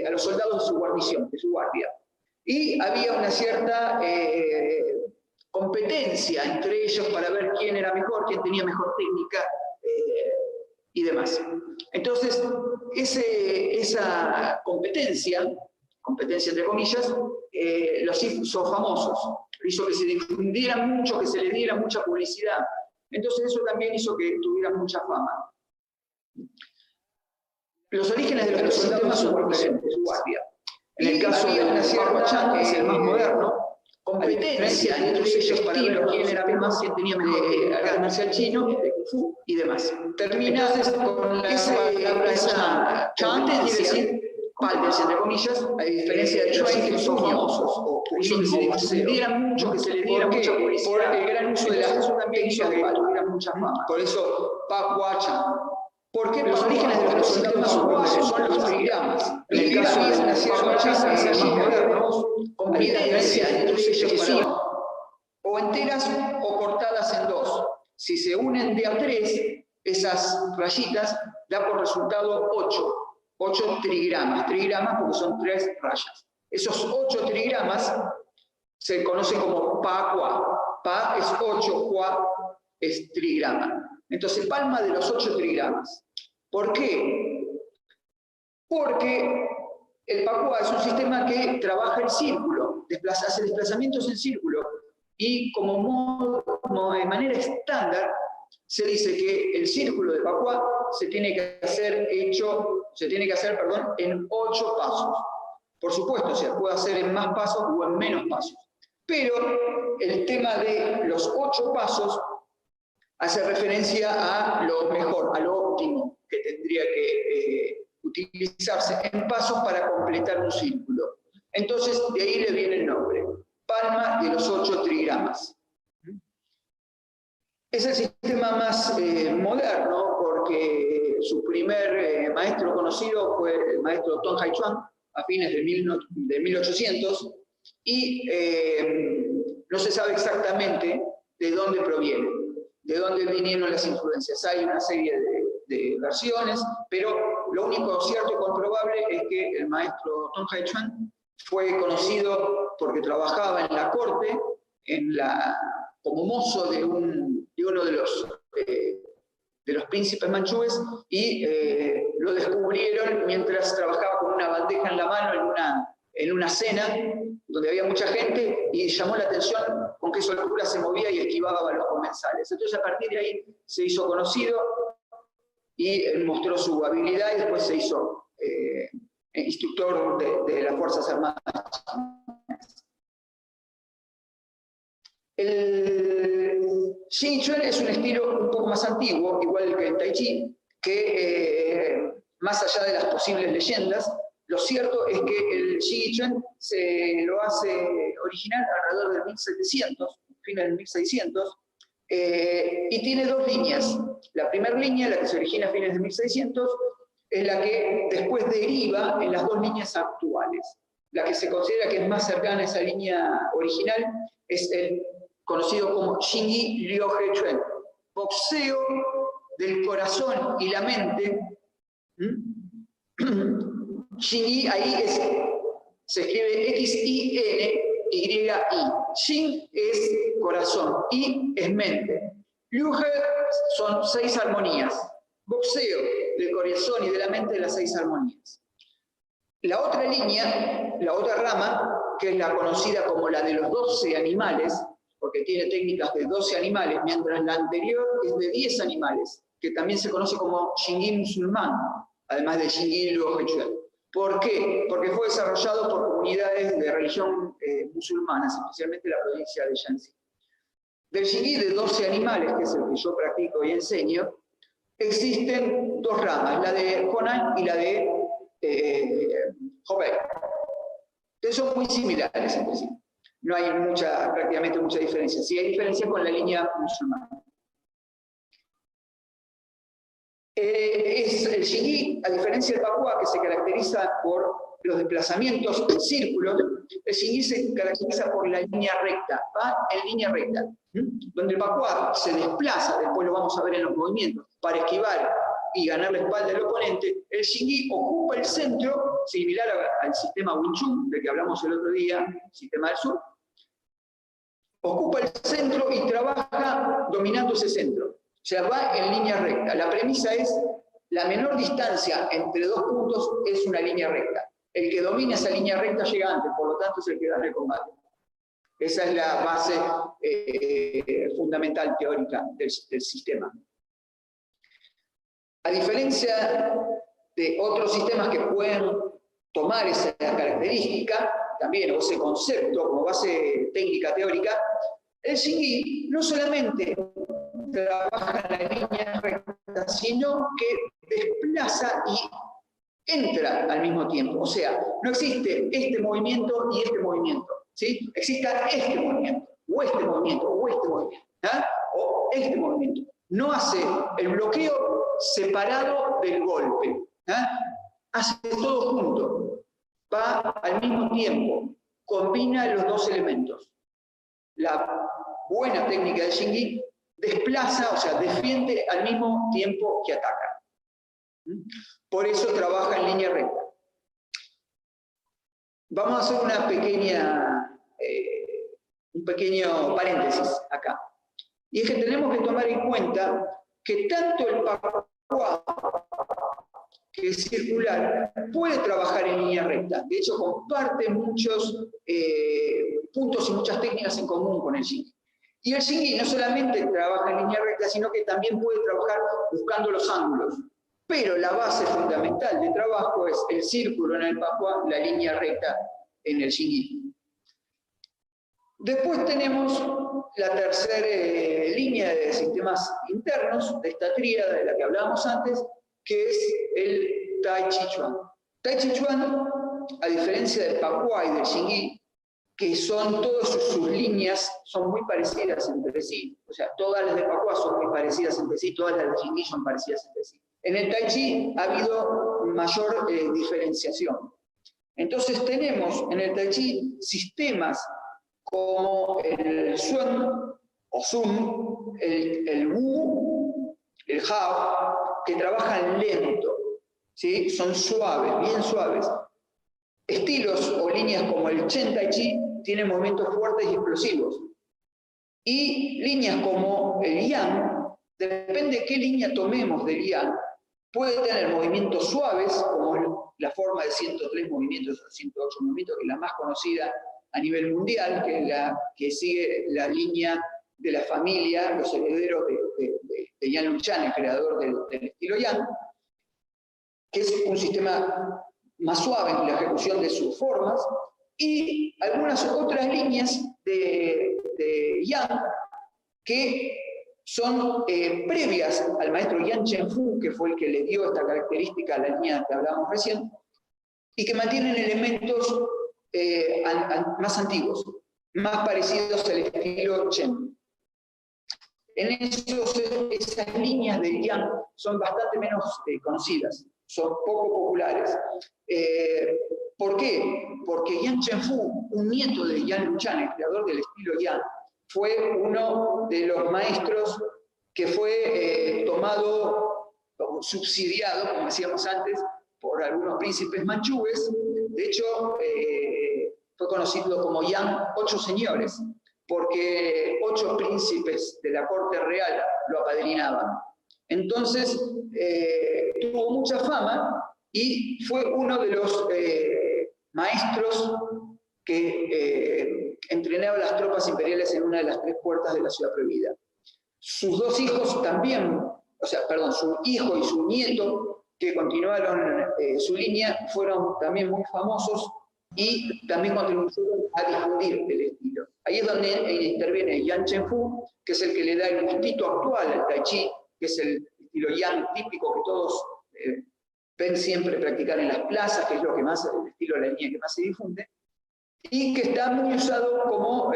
a los soldados de su guarnición, de su guardia. Y había una cierta competencia entre ellos para ver quién era mejor, quién tenía mejor técnica y demás. Entonces, esa competencia entre comillas, los hizo famosos, hizo que se difundieran mucho, que se les diera mucha publicidad. Entonces eso también hizo que tuvieran mucha fama. Los orígenes de los sistemas son muy diferentes, su guardia. En el caso de una cierta, que es el más moderno, competencia entre ellos para ver quién era más, quién tenía mejor arte marcial chino, de Kung Fu y demás. Termina con esa competencia, paldes, entre comillas, a diferencia de los que son famosos, o hizo que se difundieran mucho, que se le diera mucha publicidad. Por el gran uso de las eso también hizo que tuvieran mucha fama. Por eso, Pa Chan. Porque los orígenes de los sistemas son los trigramas. En el caso de una cierta es el más moderno, competencia entre ellos que son o enteras o cortadas en dos. Si se unen de a tres, esas rayitas da por resultado 8 trigramas. Trigramas porque son 3 rayas. Esos 8 trigramas se conocen como Pa Qua. Pa es 8, Qua es trigrama. Entonces, palma de los 8 trigramas. ¿Por qué? Porque el Pa Qua es un sistema que trabaja el círculo, hace desplazamientos en círculo, y de manera estándar se dice que el círculo de Pa Qua se tiene que hacer en 8 pasos. Por supuesto, se puede hacer en más pasos o en menos pasos. Pero el tema de los 8 pasos hace referencia a lo mejor, a lo óptimo que tendría que utilizarse en pasos para completar un círculo. Entonces, de ahí le viene el nombre. Palma de los 8 trigramas. Es el sistema más moderno porque su primer maestro conocido fue el maestro Tong Hai Chuan a fines de 1800 y no se sabe exactamente de dónde proviene, de dónde vinieron las influencias. Hay una serie de versiones, pero lo único cierto y comprobable es que el maestro Tong Hai Chuan fue conocido porque trabajaba en la corte, como mozo de uno de los príncipes manchúes y lo descubrieron mientras trabajaba con una bandeja en la mano en una cena donde había mucha gente y llamó la atención con qué soltura se movía y esquivaba a los comensales. Entonces a partir de ahí se hizo conocido y mostró su habilidad y después se hizo instructor de las Fuerzas Armadas. El Xing Chuan es un estilo un poco más antiguo, igual que el Tai Chi, que más allá de las posibles leyendas, lo cierto es que el Xing Chuan se lo hace original alrededor del 1700, fines del 1600, y tiene 2 líneas. La primera línea, la que se origina a fines de 1600, es la que después deriva en las 2 líneas actuales. La que se considera que es más cercana a esa línea original es el conocido como Xingyi Liu He Chuan, boxeo del corazón y la mente. Xingyi ahí se escribe X-I-N-Y-I. Xing es corazón, I es mente. Liu He son 6 armonías. Boxeo del corazón y de la mente de las 6 armonías. La otra línea, la otra rama, que es la conocida como la de los 12 animales, porque tiene técnicas de 12 animales, mientras la anterior es de 10 animales, que también se conoce como Xingyi musulmán, además de Xingyi Liu He Chuan. ¿Por qué? Porque fue desarrollado por comunidades de religión musulmanas, especialmente la provincia de Shanxi. Del Xingyi de 12 animales, que es el que yo practico y enseño, existen 2 ramas, la de Honan y la de Hobei. Entonces son muy similares entre sí. No hay prácticamente mucha diferencia. Sí hay diferencia con la línea musulmana. Es el Xingyi, a diferencia del Pa Qua, que se caracteriza por los desplazamientos en círculos, el Xingyi se caracteriza por la línea recta, va en línea recta. Donde el Pa Qua se desplaza, después lo vamos a ver en los movimientos, para esquivar y ganar la espalda del oponente, el Xingyi ocupa el centro similar al sistema Wing Chun, del que hablamos el otro día, sistema del sur. Ocupa el centro y trabaja dominando ese centro. O sea, va en línea recta. La premisa es, la menor distancia entre dos puntos es una línea recta. El que domina esa línea recta llega antes, por lo tanto es el que gana el combate. Esa es la base fundamental teórica del sistema. A diferencia de otros sistemas que pueden tomar esa característica, también, o ese concepto como base técnica teórica, el Xingyi no solamente trabaja en la línea recta, sino que desplaza y entra al mismo tiempo. O sea, no existe este movimiento y este movimiento, ¿sí? Existe este movimiento, o este movimiento, o este movimiento, ¿ah? O este movimiento. No hace el bloqueo separado del golpe, ¿ah? Hace todo junto, va al mismo tiempo, combina los dos elementos. La buena técnica de Xingyi desplaza, o sea, defiende al mismo tiempo que ataca. Por eso trabaja en línea recta. Vamos a hacer una un pequeño paréntesis acá. Y es que tenemos que tomar en cuenta que tanto el Pakua, que es circular, puede trabajar en línea recta. De hecho, comparte muchos puntos y muchas técnicas en común con el Xingyi. Y el Xingyi no solamente trabaja en línea recta, sino que también puede trabajar buscando los ángulos. Pero la base fundamental de trabajo es el círculo en el Pakua, la línea recta en el Xingyi. Después tenemos la tercera línea de sistemas internos, de esta tríada de la que hablábamos antes, que es el Tai Chi Chuan. Tai Chi Chuan, a diferencia del Pakua y del Xingyi, que son todas sus líneas son muy parecidas entre sí. O sea, todas las de Pakua son muy parecidas entre sí, todas las de Xingyi son parecidas entre sí. En el Tai Chi ha habido mayor diferenciación. Entonces tenemos en el Tai Chi sistemas como el Xuan o Sun, el Wu, el Hao, que trabajan lento, ¿sí? Son suaves, bien suaves. Estilos o líneas como el Chen Tai Chi tienen movimientos fuertes y explosivos. Y líneas como el Yang, depende de qué línea tomemos del Yang, puede tener movimientos suaves, como la forma de 103 movimientos o 108 movimientos, que es la más conocida a nivel mundial, que es la que sigue la línea de la familia, los herederos de Yan Luchan, el creador del estilo Yang, que es un sistema más suave en la ejecución de sus formas, y algunas otras líneas de Yang que son previas al maestro Yan Chenfu, que fue el que le dio esta característica a la línea que hablábamos recién, y que mantienen elementos más antiguos, más parecidos al estilo Chen. En esas líneas del Yang son bastante menos conocidas, son poco populares. ¿Por qué? Porque Yan Chenfu, un nieto de Yan Luchan, el creador del estilo Yang, fue uno de los maestros que fue tomado, o subsidiado, como decíamos antes, por algunos príncipes manchúes. De hecho, fue conocido como Yang 8 señores, porque 8 príncipes de la corte real lo apadrinaban. Entonces, tuvo mucha fama y fue uno de los maestros que entrenaba a las tropas imperiales en una de las 3 puertas de la ciudad prohibida. Sus 2 hijos también, su hijo y su nieto, que continuaron su línea, fueron también muy famosos y también contribuyeron a difundir el estilo. Ahí es donde interviene Yan Chenfu, que es el que le da el gustito actual al Tai Chi, que es el estilo Yang típico que todos ven siempre practicar en las plazas, que es lo que más, el estilo de la línea que más se difunde, y que está muy usado como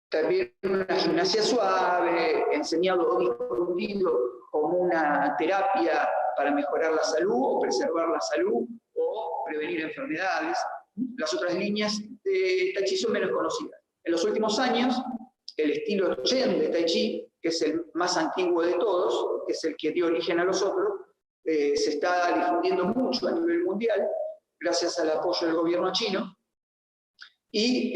también una gimnasia suave, enseñado o difundido como una terapia para mejorar la salud o preservar la salud o prevenir enfermedades. Las otras líneas de Tai Chi son menos conocidas. En los últimos años, el estilo Chen de Tai Chi, que es el más antiguo de todos, que es el que dio origen a los otros, se está difundiendo mucho a nivel mundial, gracias al apoyo del gobierno chino. Y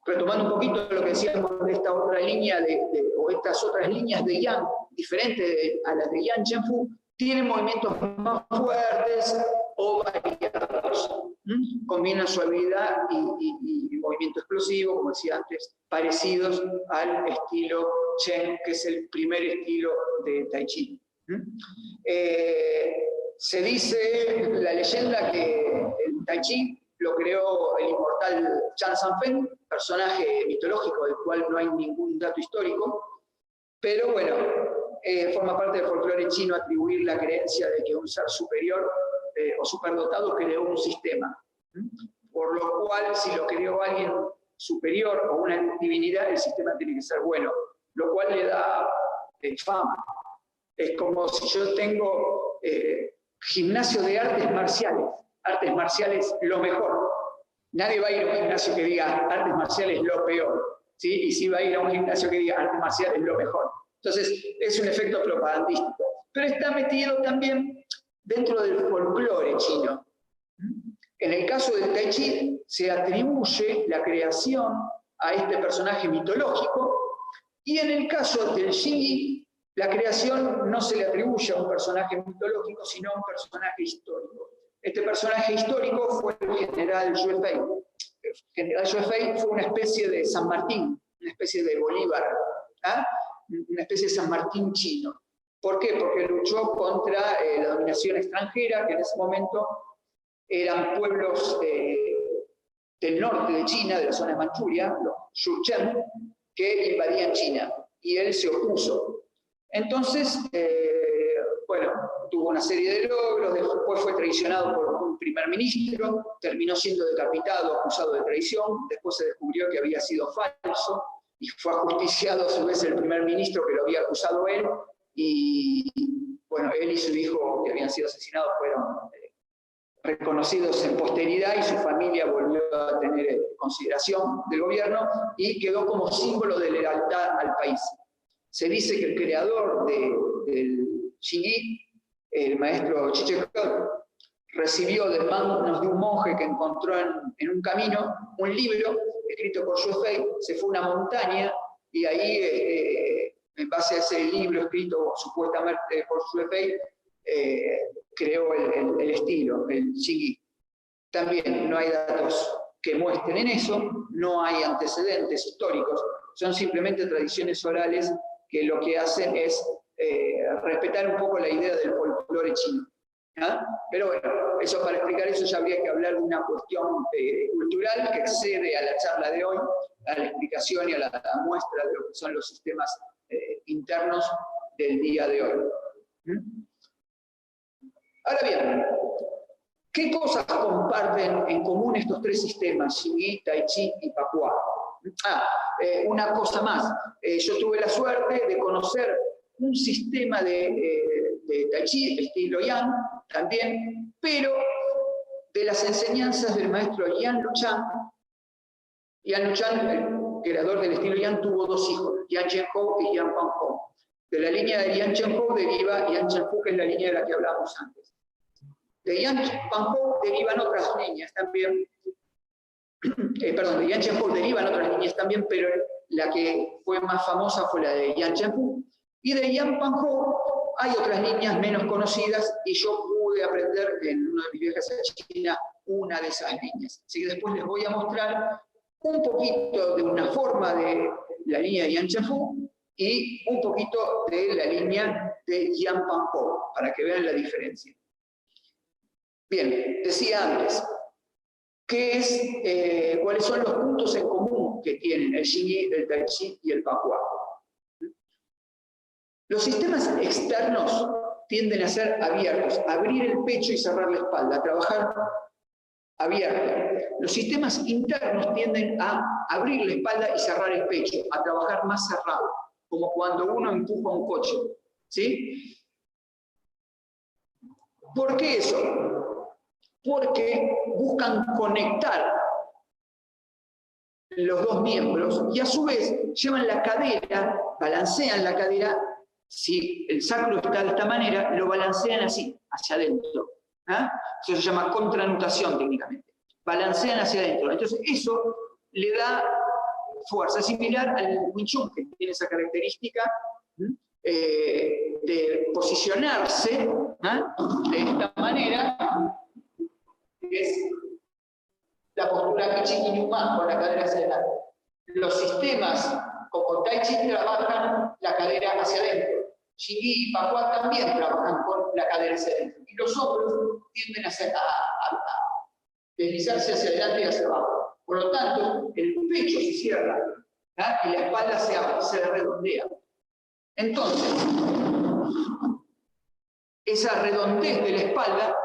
retomando un poquito lo que decíamos de esta otra línea, o estas otras líneas de Yang, diferentes a las de Yang Zhenfu, tienen movimientos más fuertes o variados. Combinan suavidad y movimiento explosivo, como decía antes, parecidos al estilo Chen, que es el primer estilo de Tai Chi. Se dice la leyenda que el Tai Chi lo creó el inmortal Chan Sanfen, personaje mitológico del cual no hay ningún dato histórico, pero bueno, forma parte del folclore chino atribuir la creencia de que un ser superior o superdotado creó un sistema, por lo cual si lo creó alguien superior o una divinidad, el sistema tiene que ser bueno, lo cual le da fama. Es como si yo tengo gimnasio de artes marciales lo mejor. Nadie va a ir a un gimnasio que diga artes marciales lo peor, ¿sí? Y sí va a ir a un gimnasio que diga artes marciales lo mejor. Entonces, es un efecto propagandístico. Pero está metido también dentro del folclore chino. En el caso del Tai Chi, se atribuye la creación a este personaje mitológico, y en el caso del Xingyi, la creación no se le atribuye a un personaje mitológico, sino a un personaje histórico. Este personaje histórico fue el general Yue Fei. El general Yue Fei fue una especie de San Martín, una especie de Bolívar, una especie de San Martín chino. ¿Por qué? Porque luchó contra la dominación extranjera, que en ese momento eran pueblos del norte de China, de la zona de Manchuria, los Jurchen, que invadían China, y él se opuso. Entonces, bueno, tuvo una serie de logros, después fue traicionado por un primer ministro, terminó siendo decapitado, acusado de traición, después se descubrió que había sido falso, y fue ajusticiado a su vez el primer ministro que lo había acusado él, y bueno, él y su hijo que habían sido asesinados fueron reconocidos en posteridad, y su familia volvió a tener consideración del gobierno y quedó como símbolo de lealtad al país. Se dice que el creador del Xingyi, el maestro Chichekot, recibió de manos de un monje que encontró en un camino un libro escrito por Yue Fei, se fue a una montaña y ahí, en base a ese libro escrito supuestamente por Yue Fei, creó el estilo, el Xingyi. También no hay datos que muestren en eso, no hay antecedentes históricos, son simplemente tradiciones orales que lo que hacen es respetar un poco la idea del folclore chino. Pero bueno, eso, para explicar eso ya habría que hablar de una cuestión cultural que excede a la charla de hoy, a la explicación y a la muestra de lo que son los sistemas internos del día de hoy. Ahora bien, ¿qué cosas comparten en común estos tres sistemas, Xingyi, Tai Chi y Pakua? Una cosa más, yo tuve la suerte de conocer un sistema de Tai Chi, estilo Yang, también, pero de las enseñanzas del maestro Yan Luchan. Yan Luchan, el creador del estilo Yang, tuvo dos hijos, Yan Zhenhou y Yan Panhou. De la línea de Yan Zhenhou deriva Yan Zhenfu, que es la línea de la que hablábamos antes. De Yan Panhou derivan otras líneas también, de Yan Zhenhou derivan otras líneas también, pero la que fue más famosa fue la de Yan Zhenfu. Y de Yan Panhou hay otras líneas menos conocidas, y yo pude aprender en uno de mis viajes a China una de esas líneas. Así que después les voy a mostrar un poquito de una forma de la línea de Yan Zhenfu y un poquito de la línea de Yan Panhou, para que vean la diferencia. Bien, decía antes, ¿cuáles son los puntos en común que tienen el Xingyi, el Tai Chi y el Pakua? Los sistemas externos tienden a ser abiertos, abrir el pecho y cerrar la espalda, trabajar abierto. Los sistemas internos tienden a abrir la espalda y cerrar el pecho, a trabajar más cerrado, como cuando uno empuja un coche, ¿sí? ¿Por qué eso? Porque buscan conectar los dos miembros y a su vez llevan la cadera, balancean la cadera si el sacro está de esta manera, lo balancean así, hacia adentro. Eso se llama contranutación técnicamente. Balancean hacia adentro. Entonces eso le da fuerza, similar al Wing Chun, que tiene esa característica de posicionarse de esta manera, que es la postura Ichi-Kinyuman, con la cadera hacia adelante. Los sistemas como Tai Chi trabajan la cadera hacia adentro. Xingyi y Pakua también trabajan con la cadera hacia adentro. Y los hombros tienden a deslizarse hacia adelante y hacia abajo. Por lo tanto, el pecho se cierra y la espalda se redondea. Entonces, esa redondez de la espalda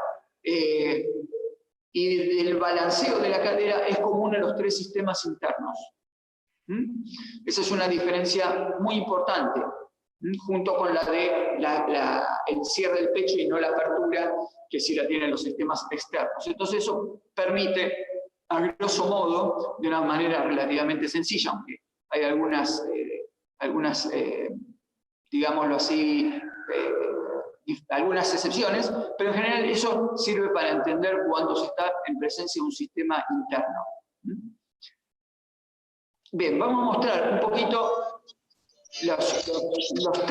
y del balanceo de la cadera es común a los tres sistemas internos. Esa es una diferencia muy importante, junto con la de el cierre del pecho y no la apertura, que sí la tienen los sistemas externos. Entonces eso permite, a grosso modo, de una manera relativamente sencilla, aunque hay algunas digámoslo así, algunas excepciones, pero en general eso sirve para entender cuando se está en presencia de un sistema interno. Bien, vamos a mostrar un poquito los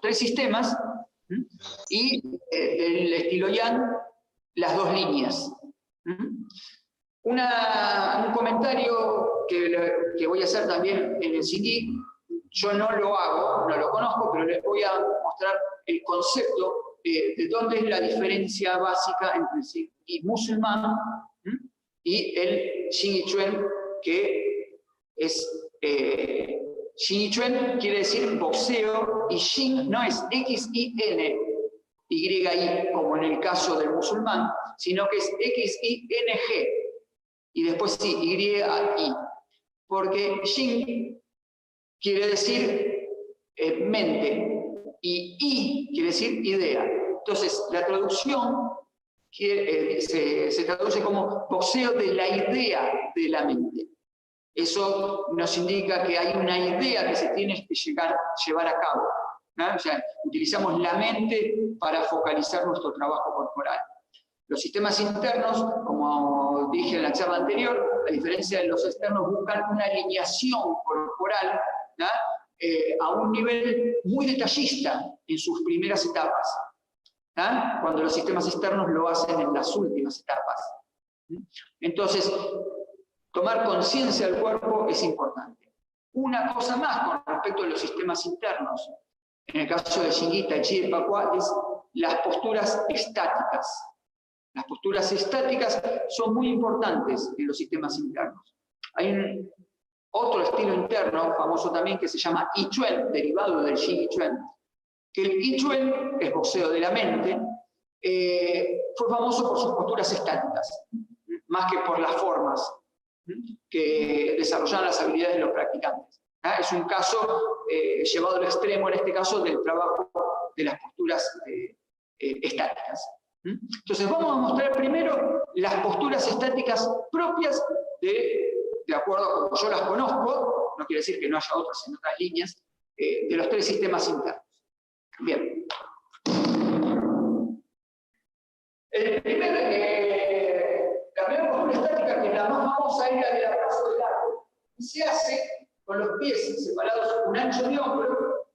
tres sistemas y el estilo Yang, las dos líneas. Un comentario que voy a hacer también en el Xingyi. Yo no lo hago, no lo conozco, pero les voy a mostrar el concepto de dónde es la diferencia básica entre el Xingyi musulmán y el Xingyi Chuan, que es Xingyi Chuan quiere decir boxeo, y Xing no es X-I-N, Y-I, como en el caso del musulmán, sino que es X-I-N-G, y después sí, Y-I, porque Xing quiere decir mente, y I quiere decir idea. Entonces, la traducción se traduce como boxeo de la idea de la mente. Eso nos indica que hay una idea que se tiene que llevar a cabo, ¿no? O sea, utilizamos la mente para focalizar nuestro trabajo corporal. Los sistemas internos, como dije en la charla anterior, a diferencia de los externos, buscan una alineación corporal, ¿no? A un nivel muy detallista en sus primeras etapas, ¿no? Cuando los sistemas externos lo hacen en las últimas etapas. Entonces, tomar conciencia del cuerpo es importante. Una cosa más con respecto a los sistemas internos, en el caso de Xingyi, Tai Chi y Pakua, es las posturas estáticas. Las posturas estáticas son muy importantes en los sistemas internos. Hay otro estilo interno, famoso también, que se llama I Chuan, derivado del Xingyi Chuan, que el I Chuan, que es boxeo de la mente, fue famoso por sus posturas estáticas, más que por las formas que desarrollaban las habilidades de los practicantes. Es un caso llevado al extremo, en este caso, del trabajo de las posturas estáticas. Entonces vamos a mostrar primero las posturas estáticas propias de acuerdo a como yo las conozco, no quiere decir que no haya otras en otras líneas, de los tres sistemas internos. Bien. La primera postura estática, que es la más famosa, es la del abrazo del arco. Y se hace con los pies separados un ancho de hombro,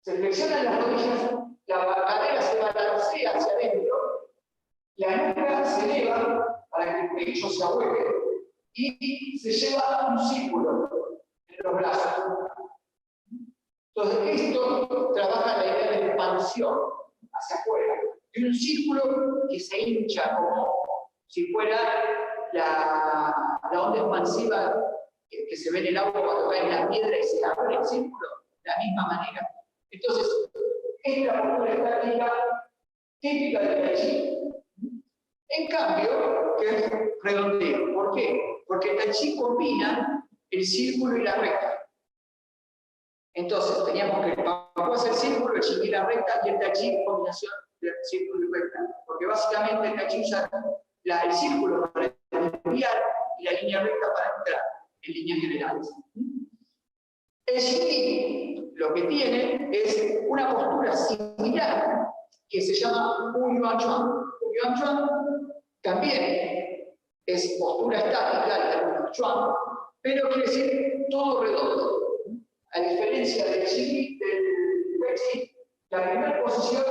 se flexionan las rodillas, la cadera se balancea hacia adentro, la nuca se eleva para que el pecho se ahueque y se lleva un círculo en los brazos. Entonces, esto trabaja la idea de expansión hacia afuera. Y un círculo que se hincha como si fuera la onda expansiva que se ve en el agua cuando cae en la piedra y se abre el círculo, de la misma manera. Entonces, esta postura estática típica del Tai Chi. En cambio, que es redondeo. ¿Por qué? Porque el Tai Chi combina el círculo y la recta. Entonces, teníamos que el Pakua hacer el círculo, el Xingyi la recta, y el Tai Chi combinación de círculo y recta. Porque básicamente el Tai Chi usa el círculo para desviar y la línea recta para entrar en líneas generales. El Xingyi lo que tiene es una postura similar que se llama Wu-Yuan-Chuan. Wu-Yuan-Chuan también es postura estática, el término Chuan, pero quiere decir todo redondo. A diferencia del Qi, del Wei-Qi, la primera posición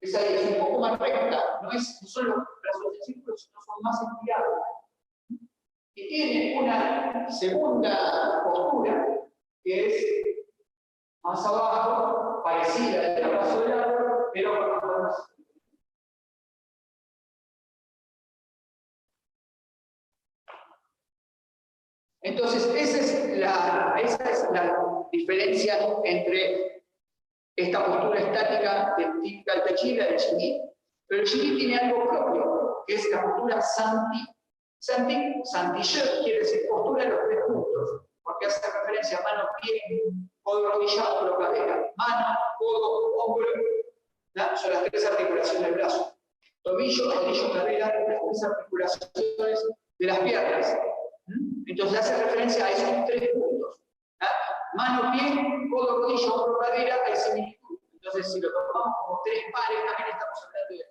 es ahí, es un poco más recta, no son los brazos del círculo, sino son más estirados. Y tiene una segunda postura que es más abajo, parecida al abrazo del árbol, pero con las manos. Entonces, esa es la diferencia entre esta postura estática típica del Tai Chi y la del Xingyi. Pero el Xingyi tiene algo propio, que es la postura Santi. Santi Shi quiere decir postura de los tres puntos, porque hace referencia a mano, pie, codo, rodilla, hombro, cadera. Mano, codo, hombro, ¿no? Son las tres articulaciones del brazo. Tobillo, rodillo, cadera, las tres articulaciones de las piernas. Entonces hace referencia a esos tres puntos. ¿Ah? Mano, pie, codo, rodillo, hombro, cadera, hay similitud. Entonces, si lo tomamos como tres pares, también estamos hablando de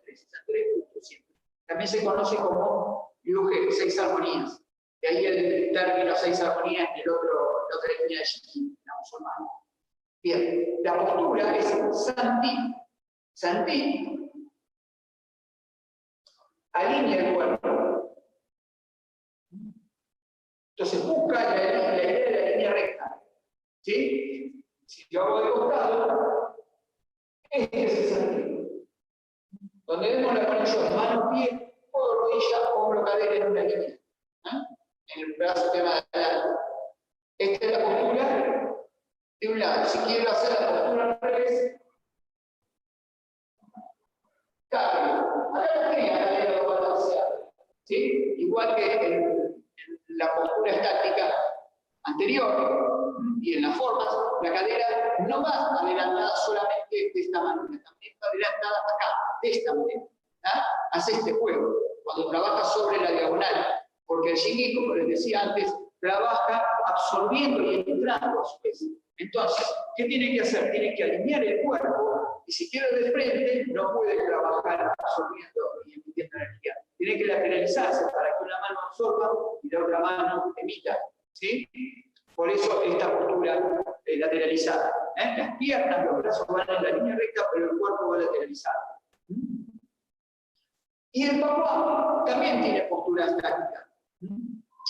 tres puntos siempre. También se conoce como Liu-Ge, 6 armonías. De ahí el término 6 armonías y la otra línea de Qi, la musulmana. Bien, la postura es Santi. Santi alinea el cuerpo. Entonces busca la idea de la línea recta. ¿Sí? Si yo hago de costado, este es el sentido. Donde vemos la conexón mano, pie, codo, rodilla, hombro, cadera en una línea. ¿Eh? En el brazo tema de lado. Esta es la postura de un lado. Si quiero hacer la postura al revés, cambio. Acá la tenía la balanceada. ¿Sí? Igual que en la postura estática anterior y en las formas, la cadera no va adelantada solamente de esta manera, también va adelantada acá, de esta manera. ¿Ah? Hace este juego, cuando trabaja sobre la diagonal, porque el Xingyi, como les decía antes, trabaja absorbiendo y entrando a su vez. Entonces, ¿qué tiene que hacer? Tiene que alinear el cuerpo, y si quiere de frente, no puede trabajar absorbiendo y emitiendo energía. Tiene que lateralizarse para que una mano absorba y la otra mano emita. ¿Sí? Por eso esta postura lateralizada. Las piernas, los brazos van en la línea recta, pero el cuerpo va lateralizado. Y el Pakua también tiene postura estática.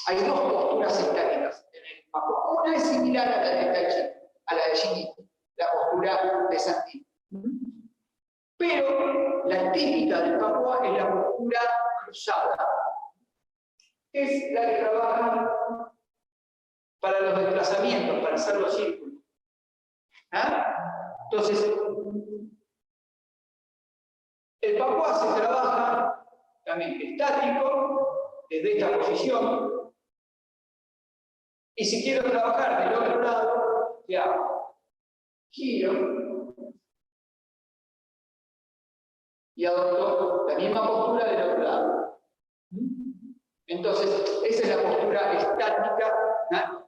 Hay dos posturas estáticas en el Pakua. Una es similar a la de Tai Chi, a la de Xingyi, la postura de Santi. Pero la típica del Pakua es la postura cruzada. Es la que trabaja para los desplazamientos, para hacer los círculos. ¿Ah? Entonces, el Pakua se trabaja también estático, desde esta posición, y si quiero trabajar del otro lado, ¿qué hago? Giro y adopto la misma postura del otro lado. Entonces, esa es la postura estática, ¿no?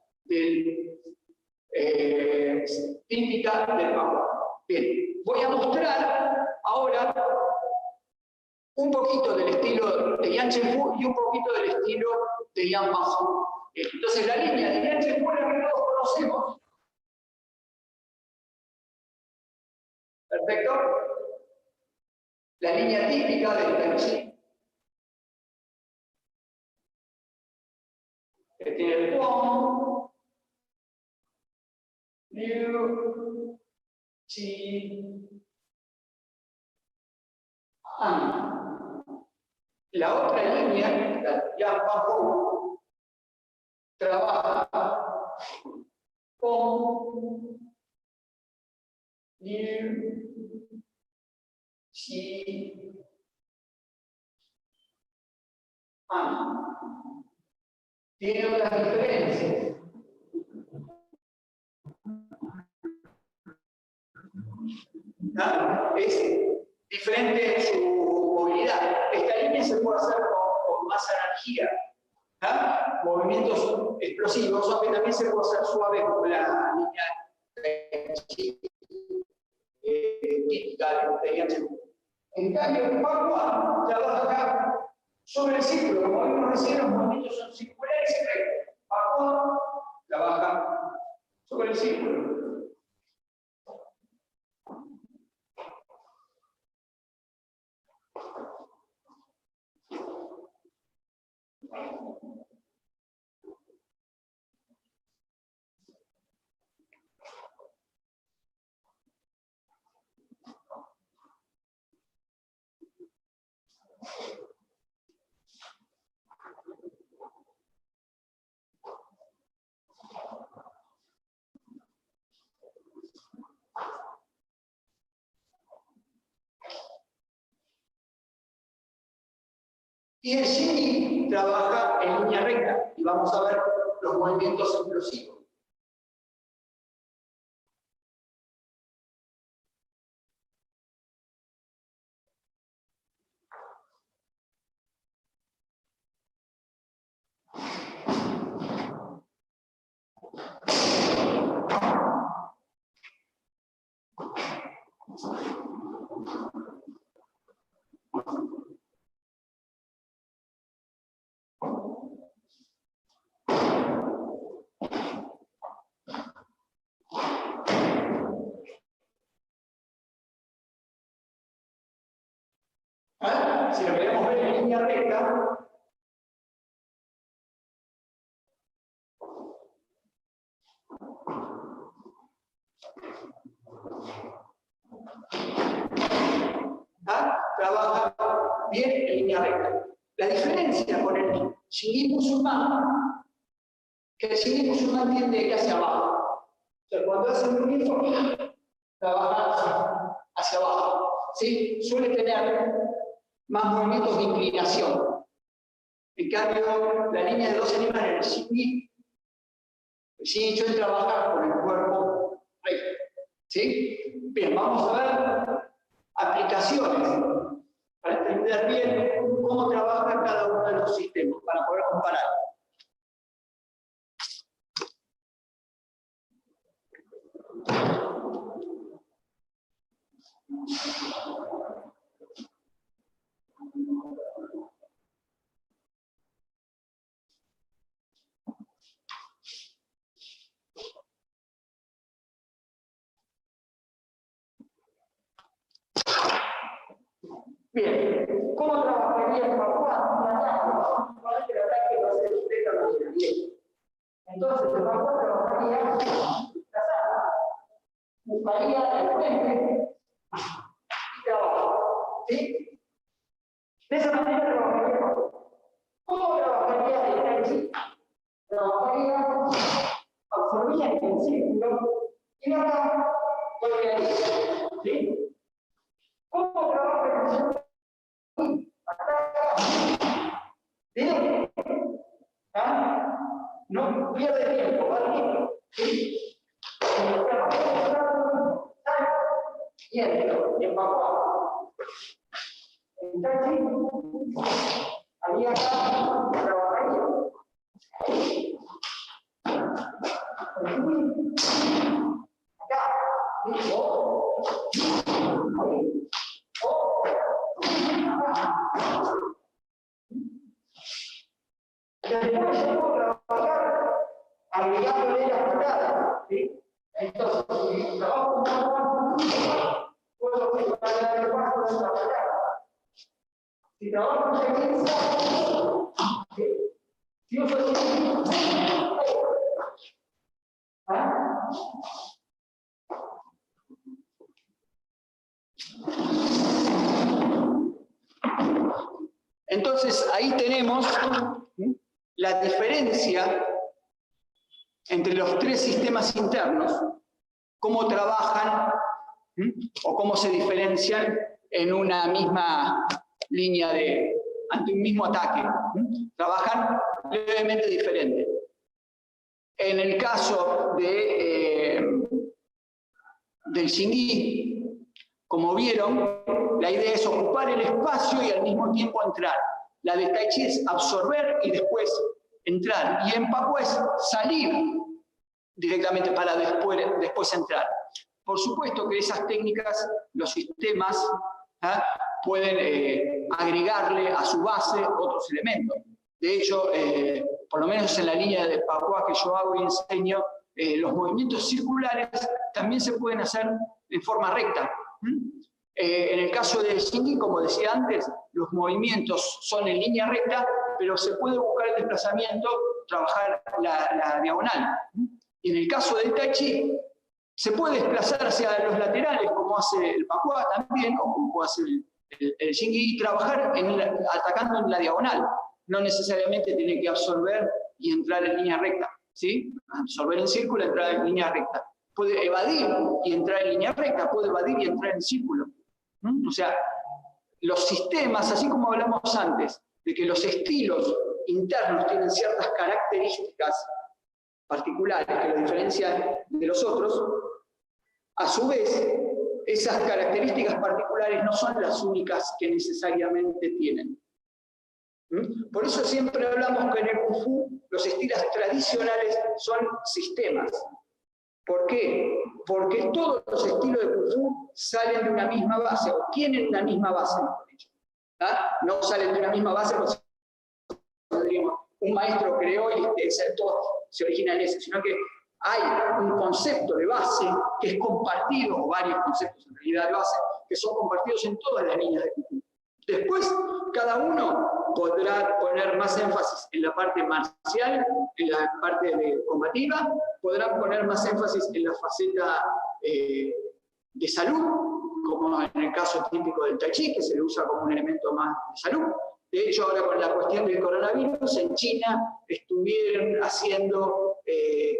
Típica del Pakua. Bien, voy a mostrar ahora un poquito del estilo de Yan Chen Fu y un poquito del estilo de Yan Masu. Entonces, la línea de Yan Chen Fu es la que todos conocemos. Perfecto. La línea típica del Tai Chi. Que tiene el Wong, Liu, Qi, An. La otra línea, la Yan Bajo, trabaja con Liu, Qi, An. Tiene otras diferencias. ¿No? Es diferente su movilidad. Esta línea se puede hacer con más energía. ¿No? Movimientos explosivos, aunque también se puede hacer suave como la línea chi típica de Tai. En cambio, el Pakwan trabaja acá sobre el círculo. Como vimos recién, los movimientos son circulares y rectos. Pakwan trabaja sobre el círculo. Y el Xingyi trabaja en línea recta y vamos a ver los movimientos explosivos. Si lo queremos ver en línea recta, trabaja bien en línea recta. La diferencia con el Xingyi musulmán, que el Xingyi musulmán tiende hacia abajo. O sea, cuando hace un movimiento, trabaja hacia abajo. ¿Sí? Suele tener más movimientos de inclinación. En cambio, la línea de 12 libras en el Xingyi suele trabajar con el cuerpo recto. ¿Sí? Bien, vamos a ver aplicaciones para entender bien cómo trabaja cada uno de los sistemas, para poder comparar. Bien, ¿cómo trabajaría el Pakwan? Para que el ataque no se detecta muy bien. Entonces, el Pakwan trabajaría casado, buscaría el frente y trabajo. ¿Sí? De esa manera trabajaría. ¿Cómo trabajaría el Tai Chi? Trabajaría, absorbiría el círculo y acá golpearía. ¿Sí? ¿Cómo trabaja el círculo? No pierde tiempo, va bien. ¿Sí? Y empapado. Entonces, había acá trabajaría. Acá, después se puede trabajar agregándole las patadas, ¿sí? Entonces, si trabajo puedo preparar el paso de esta patada. Si trabajo en secuencia, si uso entonces, ahí tenemos la diferencia entre los tres sistemas internos, cómo trabajan o cómo se diferencian en una misma línea ante un mismo ataque. Trabajan levemente diferente. En el caso del Xingyi, como vieron, la idea es ocupar el espacio y al mismo tiempo entrar. La de Tai Chi es absorber y después entrar. Y en Pakwan es salir directamente para después entrar. Por supuesto que esas técnicas, los sistemas, pueden agregarle a su base otros elementos. De hecho, por lo menos en la línea de Papua que yo hago y enseño, los movimientos circulares también se pueden hacer en forma recta. En el caso del Xingyi, como decía antes, los movimientos son en línea recta, pero se puede buscar el desplazamiento, trabajar la diagonal. Y en el caso del Tai Chi, se puede desplazar hacia los laterales, como hace el Papua también, o como hace el Xingyi, y trabajar atacando en la diagonal. No necesariamente tiene que absorber y entrar en línea recta, ¿sí? Absorber en círculo, entrar en línea recta. Puede evadir y entrar en línea recta, puede evadir y entrar en círculo. O sea, los sistemas, así como hablamos antes, de que los estilos internos tienen ciertas características particulares que los diferencian de los otros, a su vez, esas características particulares no son las únicas que necesariamente tienen. Por eso siempre hablamos que en el Kung Fu los estilos tradicionales son sistemas. ¿Por qué? Porque todos los estilos de Kung Fu salen de una misma base, o tienen una misma base, mejor dicho. No salen de una misma base, porque un maestro creó y todos se origina en ese, sino que hay un concepto de base que es compartido, o varios conceptos en realidad de base, que son compartidos en todas las líneas de Kung Fu. Después, cada uno podrá poner más énfasis en la parte marcial, en la parte combativa, podrá poner más énfasis en la faceta de salud, como en el caso típico del Tai Chi, que se le usa como un elemento más de salud. De hecho, ahora con la cuestión del coronavirus, en China estuvieron haciendo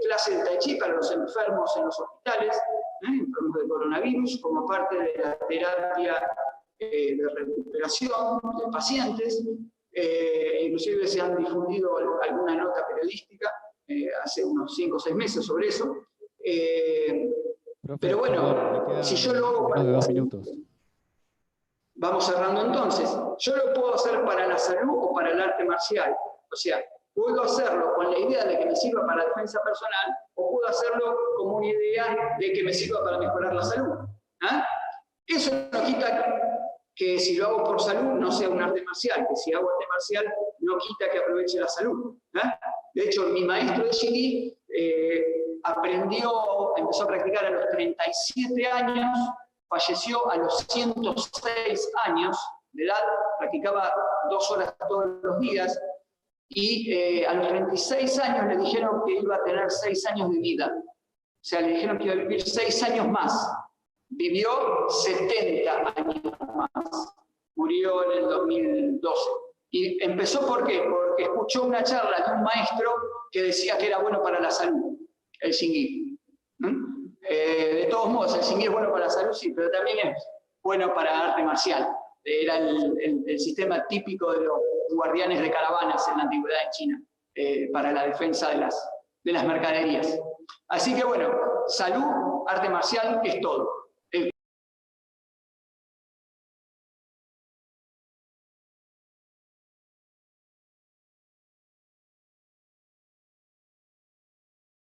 clases de Tai Chi para los enfermos en los hospitales, enfermos de coronavirus, como parte de la terapia de recuperación de pacientes. Inclusive se han difundido alguna nota periodística hace unos 5 o 6 meses sobre eso. Profe, pero bueno, si yo lo hago para... menos de 2 minutos. Vamos cerrando entonces. Yo lo puedo hacer para la salud o para el arte marcial. O sea, puedo hacerlo con la idea de que me sirva para la defensa personal, o puedo hacerlo como una idea de que me sirva para mejorar la salud. Eso no quita que si lo hago por salud no sea un arte marcial, que si hago arte marcial no quita que aproveche la salud. De hecho, mi maestro de Xingyi empezó a practicar a los 37 años, falleció a los 106 años de edad, practicaba 2 horas todos los días, y a los 36 años le dijeron que iba a tener 6 años de vida. O sea, le dijeron que iba a vivir 6 años más. Vivió 70 años más. Murió en el 2012. Y empezó ¿por qué? Porque escuchó una charla de un maestro que decía que era bueno para la salud, el Xingyi. De todos modos, el Xingyi es bueno para la salud, sí, pero también es bueno para arte marcial. Era el sistema típico de los guardianes de caravanas en la antigüedad en China, para la defensa de las mercaderías. Así que bueno, salud, arte marcial es todo.